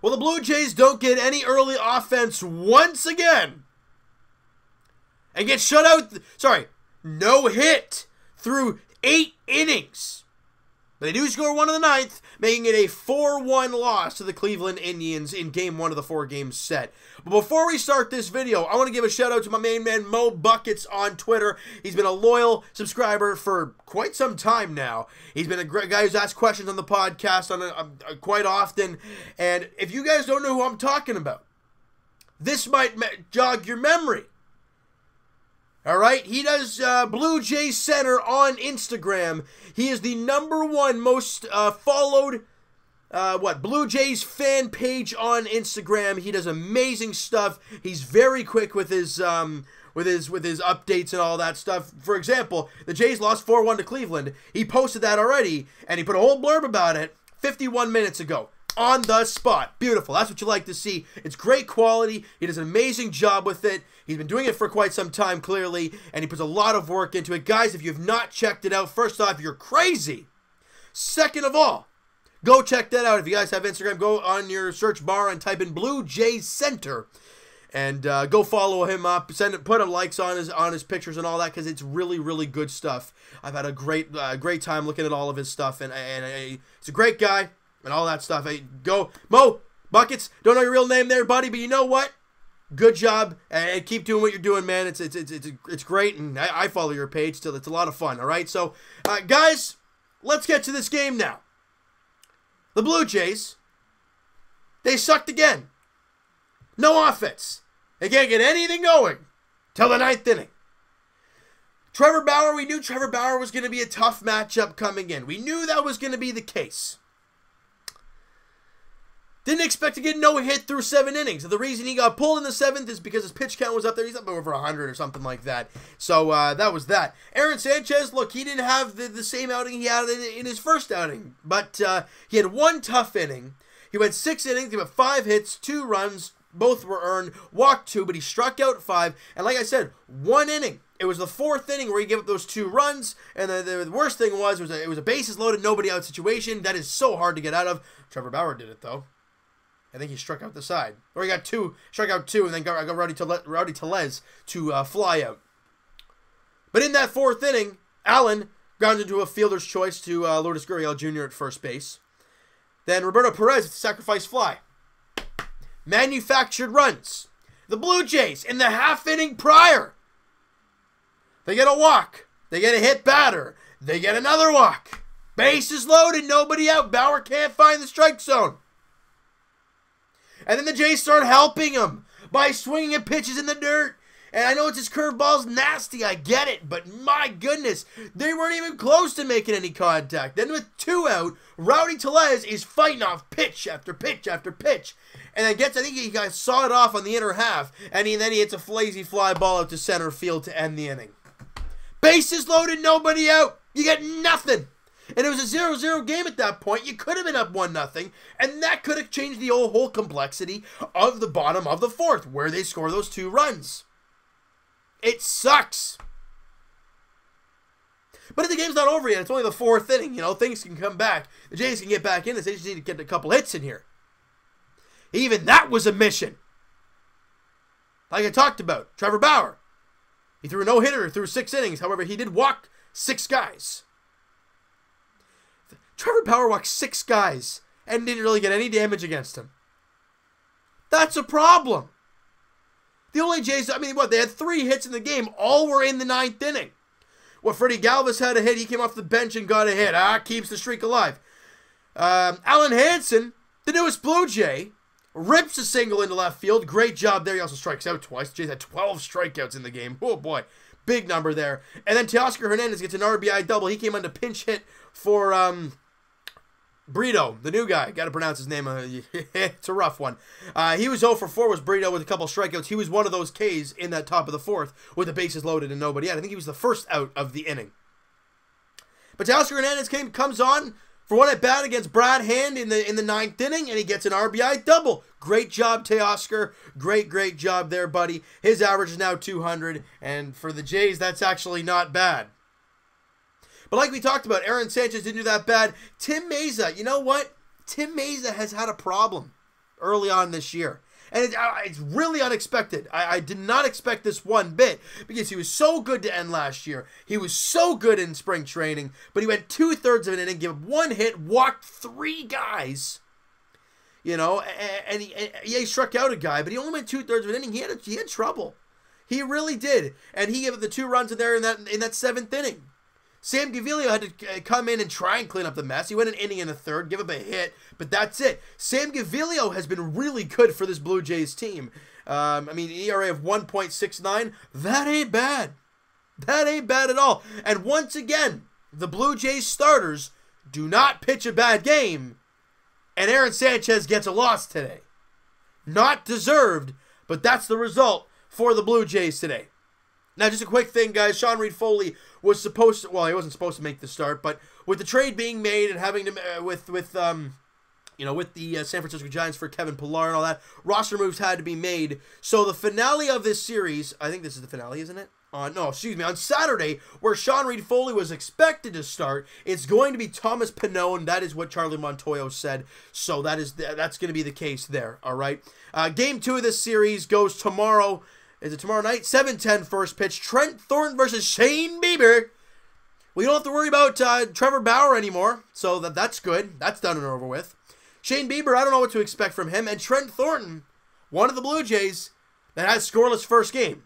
Well, the Blue Jays don't get any early offense once again. And get shut out. Sorry, no hit through 8 innings. But they do score 1 in the 9th, making it a 4-1 loss to the Cleveland Indians in Game 1 of the 4-game set. But before we start this video, I want to give a shout out to my main man, Mo Buckets, on Twitter. He's been a loyal subscriber for quite some time now. He's been a great guy who's asked questions on the podcast quite often. And if you guys don't know who I'm talking about, this might jog your memory. All right, he does Blue Jays Center on Instagram. He is the #1 most followed Blue Jays fan page on Instagram. He does amazing stuff. He's very quick with his updates and all that stuff. For example, the Jays lost 4-1 to Cleveland. He posted that already, and he put a whole blurb about it 51 minutes ago. On the spot. Beautiful. That's what you like to see. It's great quality. He does an amazing job with it. He's been doing it for quite some time, clearly, and he puts a lot of work into it. Guys, if you have not checked it out, first off, you're crazy. Second of all, go check that out. If you guys have Instagram, go on your search bar and type in Blue Jays Center. And go follow him up. Put likes on his pictures and all that, because it's really, really good stuff. I've had a great time looking at all of his stuff, and he's a great guy. And all that stuff. Hey, go, Mo Buckets. Don't know your real name there, buddy, but you know what? Good job, and keep doing what you're doing, man. It's great, and I follow your page still. It's a lot of fun. All right, so guys, let's get to this game now. The Blue Jays, they sucked again. No offense. They can't get anything going till the 9th inning. Trevor Bauer. We knew Trevor Bauer was going to be a tough matchup coming in. We knew that was going to be the case. Didn't expect to get no hit through 7 innings. The reason he got pulled in the 7th is because his pitch count was up there. He's up over 100 or something like that. So that was that. Aaron Sanchez, look, he didn't have the same outing he had in his first outing. But he had 1 tough inning. He went 6 innings. He went 5 hits, 2 runs. Both were earned. Walked 2, but he struck out 5. And like I said, 1 inning. It was the 4th inning where he gave up those 2 runs. And the worst thing was it was a bases loaded, nobody out situation. That is so hard to get out of. Trevor Bauer did it, though. I think he struck out the side. Or he got 2, struck out 2, and then got Rowdy Tellez to fly out. But in that 4th inning, Allen grounded into a fielder's choice to Lourdes Gurriel Jr. at first base. Then Roberto Perez with the sacrifice fly. Manufactured runs. The Blue Jays, in the half inning prior, they get a walk. They get a hit batter. They get another walk. Bases loaded, nobody out. Bauer can't find the strike zone. And then the Jays start helping him by swinging at pitches in the dirt. And I know it's his curveball's nasty, I get it, but my goodness, they weren't even close to making any contact. Then with 2 out, Rowdy Tellez is fighting off pitch after pitch after pitch. And then I think he got sawed off on the inner half, and then he hits a lazy fly ball out to center field to end the inning. Bases loaded, nobody out. You get nothing. And it was a 0-0 game at that point. You could have been up 1-0, and that could have changed the whole complexity of the bottom of the 4th, where they score those 2 runs. It sucks. But the game's not over yet. It's only the 4th inning. You know, things can come back. The Jays can get back in this. They just need to get a couple hits in here. Even that was a mission. Like I talked about, Trevor Bauer. He threw a no-hitter through 6 innings. However, he did walk 6 guys. Trevor Bauer walked 6 guys and didn't really get any damage against him. That's a problem. The only Jays, they had 3 hits in the game. All were in the 9th inning. Freddie Galvis had a hit. He came off the bench and got a hit. Keeps the streak alive. Alan Hansen, the newest Blue Jay, rips a single into left field. Great job there. He also strikes out twice. The Jays had 12 strikeouts in the game. Oh, boy. Big number there. And then Teoscar Hernandez gets an RBI double. He came on to pinch hit for Brito, the new guy. Got to pronounce his name. It's a rough one. He was 0 for 4 was Brito with a couple strikeouts. He was one of those Ks in that top of the 4th with the bases loaded and nobody out. I think he was the first out of the inning. But Teoscar Hernandez comes on for one at bat against Brad Hand in the 9th inning, and he gets an RBI double. Great job, Teoscar. Great job there, buddy. His average is now 200, and for the Jays, that's actually not bad. But like we talked about, Aaron Sanchez didn't do that bad. Tim Meza, you know what? Tim Meza has had a problem early on this year. And it's really unexpected. I did not expect this one bit because he was so good to end last year. He was so good in spring training, but he went 2/3 of an inning, gave up 1 hit, walked 3 guys. You know, and he struck out a guy, but he only went 2/3 of an inning. He had trouble. He really did. And he gave up the 2 runs in there in that 7th inning. Sam Gaviglio had to come in and try and clean up the mess. He went an inning and a third, give up a hit, but that's it. Sam Gaviglio has been really good for this Blue Jays team. I mean, ERA of 1.69, that ain't bad. That ain't bad at all. And once again, the Blue Jays starters do not pitch a bad game, and Aaron Sanchez gets a loss today. Not deserved, but that's the result for the Blue Jays today. Now, just a quick thing, guys. Sean Reid-Foley was supposed to, well, he wasn't supposed to make the start, but with the trade being made and having to, with the San Francisco Giants for Kevin Pillar and all that, roster moves had to be made. So the finale of this series, I think this is the finale, isn't it? On Saturday, where Sean Reid-Foley was expected to start, it's going to be Thomas Pannone. That is what Charlie Montoyo said. So that's going to be the case there, all right? Game 2 of this series goes tomorrow. Is it tomorrow night? 7:10 first pitch. Trent Thornton versus Shane Bieber. We don't have to worry about Trevor Bauer anymore, so that's good. That's done and over with. Shane Bieber, I don't know what to expect from him. And Trent Thornton, one of the Blue Jays that had scoreless first game.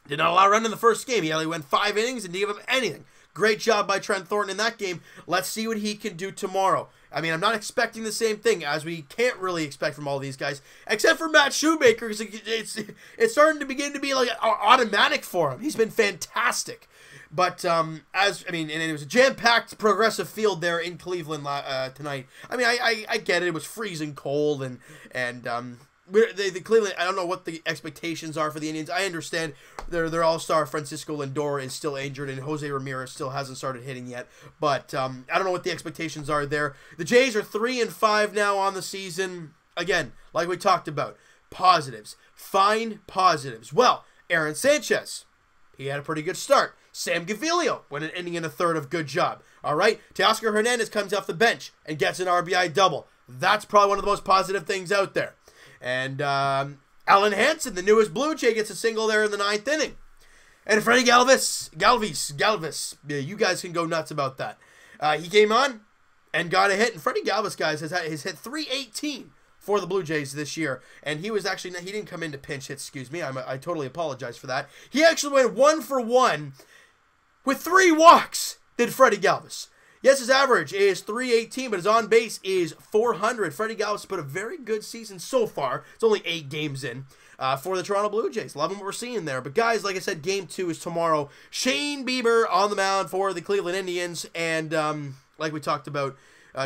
Did not allow a run in the first game. He only went 5 innings and didn't give up anything. Great job by Trent Thornton in that game. Let's see what he can do tomorrow. I mean, I'm not expecting the same thing, as we can't really expect from all these guys, except for Matt Shoemaker, because it's starting to begin to be like automatic for him. He's been fantastic. But, and it was a jam-packed progressive field there in Cleveland tonight. I mean, I get it. It was freezing cold, and the Cleveland, I don't know what the expectations are for the Indians. I understand their all-star Francisco Lindor is still injured, and Jose Ramirez still hasn't started hitting yet. But I don't know what the expectations are there. The Jays are 3-5 now on the season. Again, like we talked about, positives. Find positives. Well, Aaron Sanchez, he had a pretty good start. Sam Gaviglio went an inning and a third of good job. All right, Teoscar Hernandez comes off the bench and gets an RBI double. That's probably one of the most positive things out there. And Alan Hansen, the newest Blue Jay, gets a single there in the 9th inning. And Freddie Galvis, yeah, you guys can go nuts about that. He came on and got a hit. And Freddie Galvis, guys, has hit .318 for the Blue Jays this year. And he didn't come in to pinch hit, excuse me. I totally apologize for that. He actually went 1 for 1 with 3 walks, did Freddie Galvis. Yes, his average is .318, but his on-base is .400. Freddie Galvis put a very good season so far. It's only 8 games in for the Toronto Blue Jays. Loving what we're seeing there. But, guys, like I said, Game 2 is tomorrow. Shane Bieber on the mound for the Cleveland Indians. And, like we talked about,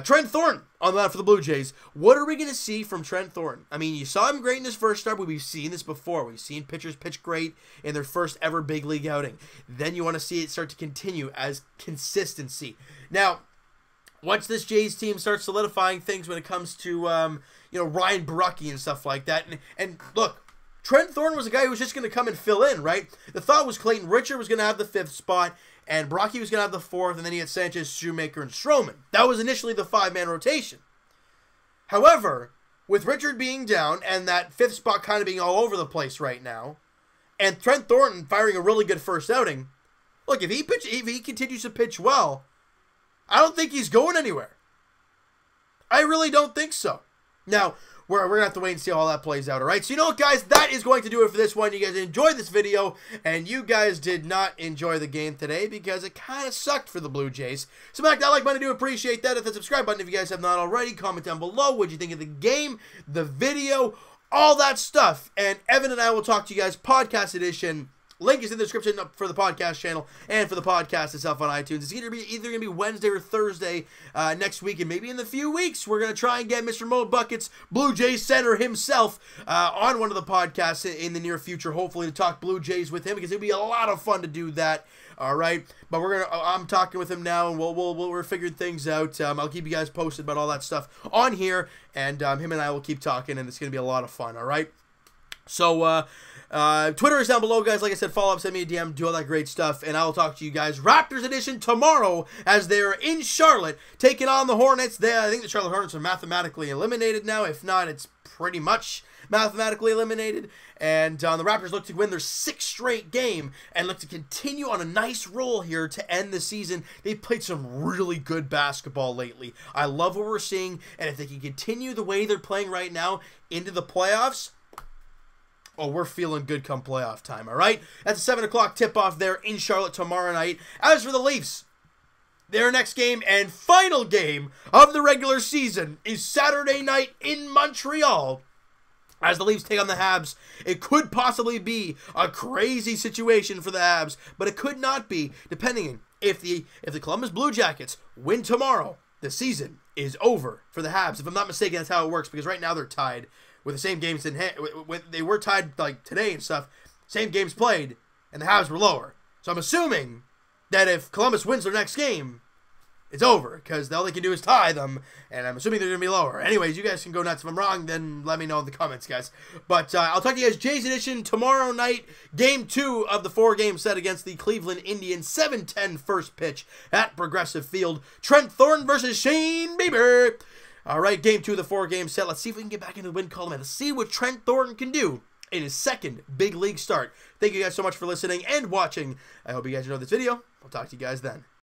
Trent Thornton on the mound for the Blue Jays. What are we going to see from Trent Thornton? I mean, you saw him great in his first start, but we've seen this before. We've seen pitchers pitch great in their first ever big league outing. Then you want to see it start to continue as consistency. Now, once this Jays team starts solidifying things when it comes to, Ryan Barucki and stuff like that. And look, Trent Thornton was a guy who was just going to come and fill in, right? The thought was Clayton Richard was going to have the 5th spot, and Barucki was going to have the 4th, and then he had Sanchez, Shoemaker, and Stroman. That was initially the 5-man rotation. However, with Richard being down and that 5th spot kind of being all over the place right now, and Trent Thornton firing a really good first outing, look, if he continues to pitch well, I don't think he's going anywhere. I really don't think so. Now, we're going to have to wait and see how all that plays out, all right? So, you know what, guys? That is going to do it for this one. You guys enjoyed this video, and you guys did not enjoy the game today because it kind of sucked for the Blue Jays. Smack that like button. I do appreciate that. Hit the subscribe button if you guys have not already. Comment down below what you think of the game, the video, all that stuff. And Evan and I will talk to you guys podcast edition. Link is in the description for the podcast channel and for the podcast itself on iTunes. It's either going to be Wednesday or Thursday next week, and maybe in the few weeks, we're going to try and get Mr. Mo Buckets, Blue Jays center himself, on one of the podcasts in the near future, hopefully to talk Blue Jays with him, because it'd be a lot of fun to do that. All right, but I'm talking with him now, and we're figuring things out. I'll keep you guys posted about all that stuff on here, and him and I will keep talking, and it's going to be a lot of fun. All right. So, Twitter is down below, guys. Like I said, follow up, send me a DM, do all that great stuff, and I will talk to you guys Raptors edition tomorrow as they're in Charlotte taking on the Hornets. I think the Charlotte Hornets are mathematically eliminated now. If not, it's pretty much mathematically eliminated. And the Raptors look to win their 6th straight game and look to continue on a nice roll here to end the season. They've played some really good basketball lately. I love what we're seeing, and if they can continue the way they're playing right now into the playoffs, oh, we're feeling good come playoff time, all right? That's a 7 o'clock tip-off there in Charlotte tomorrow night. As for the Leafs, their next game and final game of the regular season is Saturday night in Montreal. As the Leafs take on the Habs, it could possibly be a crazy situation for the Habs, but it could not be, depending if the Columbus Blue Jackets win tomorrow, the season is over for the Habs. If I'm not mistaken, that's how it works, because right now they're tied with the same games in hand. They were tied like today and stuff, same games played, and the Habs were lower. So I'm assuming that if Columbus wins their next game, it's over, because all they can do is tie them, and I'm assuming they're going to be lower. Anyways, you guys can go nuts. If I'm wrong, then let me know in the comments, guys. But I'll talk to you guys Jay's edition tomorrow night, Game 2 of the 4-game set against the Cleveland Indians, 7:10 first pitch at Progressive Field. Trent Thornton versus Shane Bieber. All right, Game 2 of the 4-game set. Let's see if we can get back into the win column and let's see what Trent Thornton can do in his 2nd big league start. Thank you guys so much for listening and watching. I hope you guys enjoyed this video. I'll talk to you guys then.